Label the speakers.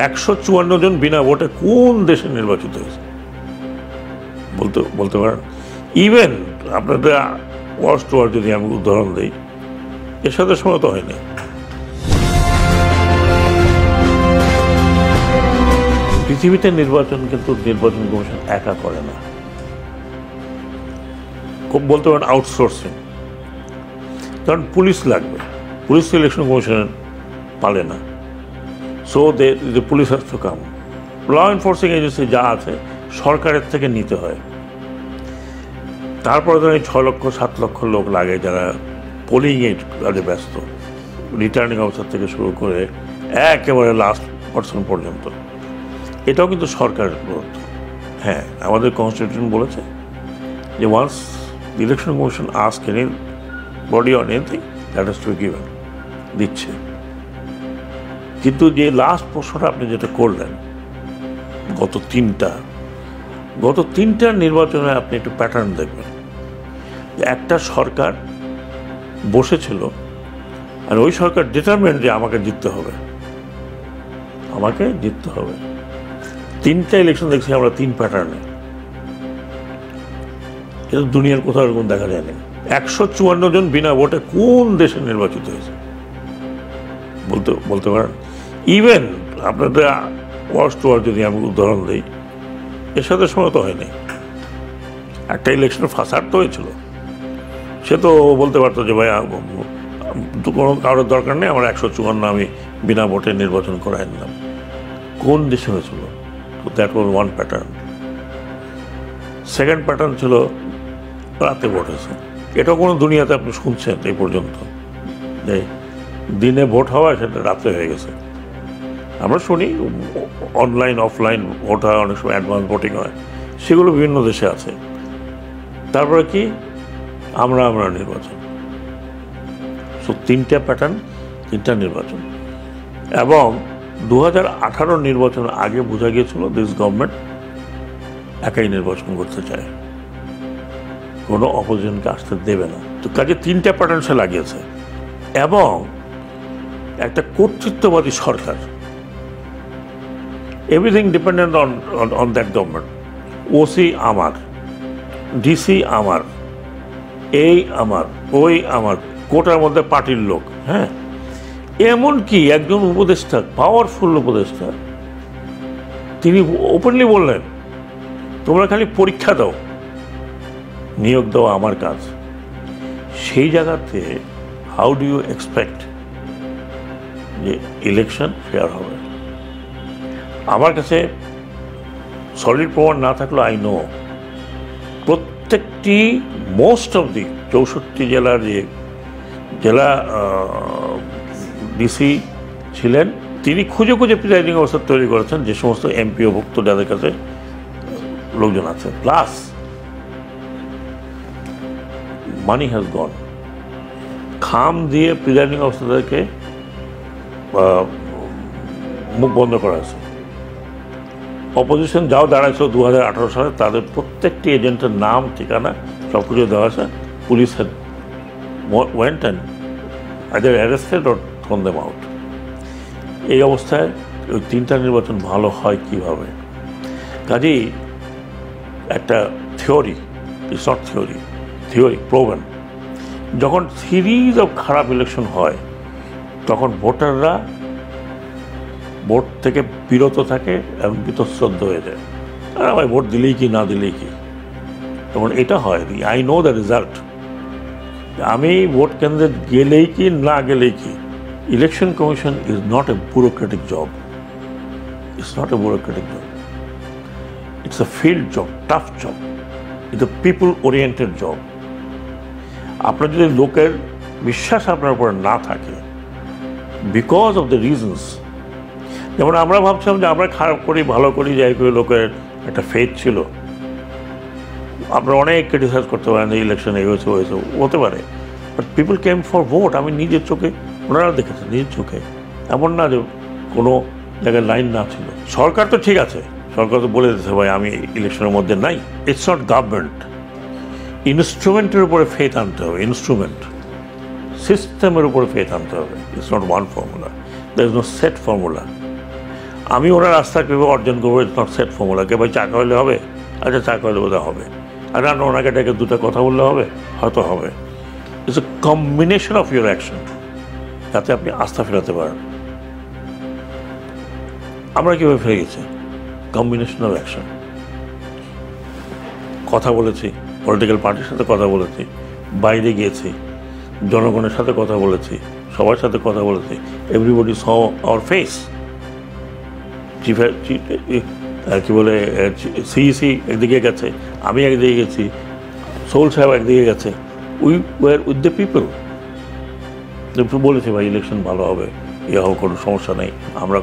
Speaker 1: 154 জন বিনা ভোটে কোন দেশে নির্বাচিত হয়েছে বলতে পারেন? ইভেন আপনাদের ওয়ার্স্ট ওয়ার যদি আমি উদাহরণ দিই, এর সাথে সময় তো হয়নি। পৃথিবীতে নির্বাচন কিন্তু নির্বাচন কমিশন একা করে না, খুব বলতে পারেন আউটসোর্সিং। কারণ পুলিশ লাগবে, পুলিশ ইলেকশন কমিশন পালে না, so the police has to come. Law enforcing agency যা আছে সরকারের থেকে নিতে হয়। তারপরে ধরেন 6 লক্ষ 7 লক্ষ লোক লাগে যারা পোলিংয়ের কাজে ব্যস্ত, রিটার্নিং অফিসার থেকে শুরু করে একেবারে লাস্ট পার্সন পর্যন্ত। এটাও কিন্তু সরকারের প্রদত্ত। হ্যাঁ, আমাদের কনস্টিটিউশন বলেছে যে once election commission ask any body on anything that has to be given, দিচ্ছে। কিন্তু যে লাস্ট প্রশ্নটা আপনি যেটা করলেন, গত তিনটা নির্বাচনে আপনি একটু প্যাটার্ন দেখবেন। একটা সরকার বসেছিল আর ওই সরকার ডিটারমেন্ট যে আমাকে জিততে হবে। 3টা ইলেকশন দেখছি আমরা 3 প্যাটার্নে। এটা দুনিয়ার কোথাও এরকম দেখা যায়নি। 154 জন বিনা ভোটে কোন দেশে নির্বাচিত হয়েছে বলতে পারেন? ইভেন আপনাদের ওয়ার্স্ট ওয়ার যদি আমি উদাহরণ দিই, এর সাথে সময় তো হয়নি। একটা ইলেকশনের ফাসাদ তো হয়েছিল, সে তো বলতে পারতো যে ভাই কোনো কারোর দরকার নেই, আমার 154 আমি বিনা ভোটে নির্বাচন করাই নিলাম। কোন দেশে হয়েছিল? That was one pattern. Second pattern ছিল রাতে ভোট হয়েছে। এটাও কোনো দুনিয়াতে আপনি শুনছেন এই পর্যন্ত যে দিনে ভোট হওয়া সেটা রাতে হয়ে গেছে? আমরা শুনি অনলাইন অফলাইন ভোট হয়, অনেক সময় অ্যাডভান্স ভোটিং হয়, সেগুলো বিভিন্ন দেশে আছে। তারপরে কি আমরা নির্বাচন। সো 3টা প্যাটার্ন, 3টা নির্বাচন। এবং 2018 নির্বাচন আগে বোঝা গিয়েছিল দিস গভর্নমেন্ট একাই নির্বাচন করতে চায়, কোনো অপোজিশনকে আসতে দেবে না। তো কাজে 3টা প্যাটার্ন সে লাগিয়েছে। এবং একটা কর্তৃত্ববাদী সরকার, everything dependent on that government. OC আমার, ডিসি আমার, এই আমার, ওই আমার, কোটার মধ্যে পার্টির লোক। হ্যাঁ, এমনকি একজন উপদেষ্টা, পাওয়ারফুল উপদেষ্টা, তিনি ওপেনলি বললেন তোমরা খালি পরীক্ষা দাও, নিয়োগ দেওয়া আমার কাজ। সেই জায়গাতে হাউ ডু ইউ এক্সপেক্ট যে ইলেকশন ফেয়ার হবে? আমার কাছে সলিড প্রমাণ না থাকলেও আই নো প্রত্যেকটি মোস্ট অফ দি 64 জেলার যে জেলা ডিসি ছিলেন, তিনি খুঁজে প্রিজাইডিং অফিসার তৈরি করেছেন যে সমস্ত এমপিওভুক্ত যাদের কাছে লোকজন আছে। Plus money has gone. খাম দিয়ে প্রিজাইডিং অফিসারদেরকে মুখ বন্ধ করা হয়েছে। অপোজিশন যাও দাঁড়াইছিল 2018 সালে, তাদের প্রত্যেকটি এজেন্টের নাম, ঠিকানা সব কিছু দেওয়া আছে। Police had went and either arrested or thrown them out. এই অবস্থায় ওই 3টা নির্বাচন ভালো হয় কিভাবে? কাজেই একটা theory, it's not theory proven, যখন সিরিজ অফ খারাপ ইলেকশন হয় তখন ভোটাররা ভোট থেকে বিরত থাকে এবং বীতশ্রদ্ধ হয়ে যায়। আর ভাই ভোট দিলেই কি না দিলেই কি, তখন এটা হয় আই নো দ্য রেজাল্ট। আমি ভোট কেন্দ্রে গেলেই কি না গেলেই কি। Election commission is not a bureaucratic job, it's not a bureaucratic job, it's a field job, tough job, it's a people oriented job. আপনার যদি লোকের বিশ্বাস আপনার উপরে না থাকে, বিকজ অফ দ্য রিজনস, যেমন আমরা ভাবছিলাম যে আমরা খারাপ করি ভালো করি যাই করি, লোকের একটা ফেথ ছিল। আপনারা অনেক ক্রিটিসাইজ করতে পারেন যে ইলেকশন এই হয়েছে হতে পারে, but people came for vote. আমি নিজের চোখে, ওনারা দেখেছেন নিজের চোখে, এমন না যে কোনো জায়গায় লাইন না ছিল। সরকার তো ঠিক আছে, সরকার তো বলে দিতে ভাই আমি ইলেকশনের মধ্যে নাই। It's not government. ইনস্ট্রুমেন্টের উপরে ফেথ আনতে হবে, ইনস্ট্রুমেন্ট সিস্টেমের উপরে ফেথ আনতে হবে। It's not one formula, there is no set formula. আমি ওনার আস্থা কীভাবে অর্জন করবো, ইটস নট সেট ফর্মুলা। কে ভাই চা খাওয়াইলে হবে, আচ্ছা চা খাওয়াইলে বোধহয় হবে, আর রান্না ওনাকে ডেকে দুটো কথা বললে হবে, হয়তো হবে। It's a combination of your action, যাতে আপনি আস্থা ফেরাতে পারেন। আমরা কীভাবে ফিরে গেছি? Combination of action. কথা বলেছি, পলিটিক্যাল পার্টির সাথে কথা বলেছি, বাইরে গিয়েছি, জনগণের সাথে কথা বলেছি, সবার সাথে কথা বলেছি। এভরিবডি স আওয়ার ফেস। কি বলে, সিইসি একদিকে গেছে, আমি একদিকে গেছি, সোল সাহেব একদিকে গেছে। We were with the people. বলেছি ভাই ইলেকশন ভালো হবে, ইয়ে হোক, কোনো সমস্যা নেই, আমরা